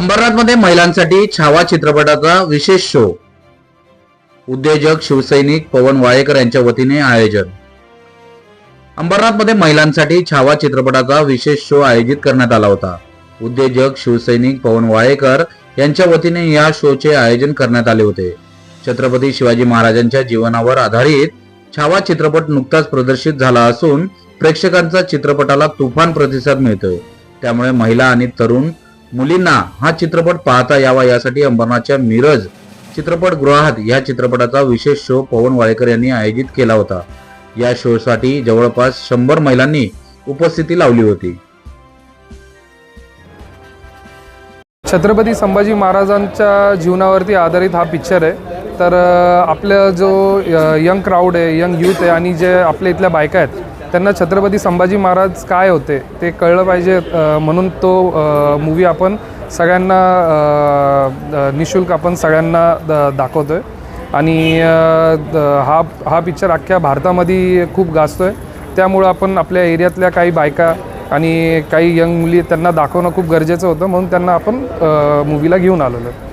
अंबरनाथमध्ये महिलांसाठी छावा चित्रपटाचा विशेष शो. उद्योजक शिवसैनिक पवन वाळेकर यांच्या वतीने आयोजन. अंबरनाथमध्ये महिलांसाठी छावा चित्रपटाचा विशेष शो आयोजित करण्यात आला होता. उद्योजक शिवसैनिक पवन वाळेकर यांच्या वतीने या शोचे आयोजन करण्यात आले होते. छत्रपती शिवाजी महाराजांच्या जीवनावर आधारित छावा चित्रपट नुकताच प्रदर्शित झाला असून प्रेक्षकांचा चित्रपटाला तुफान प्रतिसाद मिळतोय. त्यामुळे महिला आणि तरुण मुलींना हा चित्रपट पाहता यावा यासाठी अंबरनाथच्या मिरज चित्रपटगृहात या चित्रपटाचा विशेष शो पवन वाळेकर यांनी आयोजित केला होता. या शो साठी जवळपास 100 महिलांनी उपस्थिती लावली होती. छत्रपती संभाजी महाराजांच्या जीवनावरती आधारित हा पिक्चर आहे. तर आपलं जो यंग क्राऊड आहे, यंग यूथ आहे आणि जे आपल्या इथल्या बायका आहेत त्यांना छत्रपती संभाजी महाराज काय होते ते कळलं पाहिजे म्हणून तो मूवी आपण सगळ्यांना निशुल्क आपण सगळ्यांना दाखवतो आहे. आणि हा पिक्चर अख्ख्या भारतामध्ये खूप गाजतो आहे. त्यामुळं आपण आपल्या एरियातल्या काही बायका आणि काही यंग मुली त्यांना दाखवणं खूप गरजेचं होतं, म्हणून त्यांना आपण मूवीला घेऊन आलेलो आहे.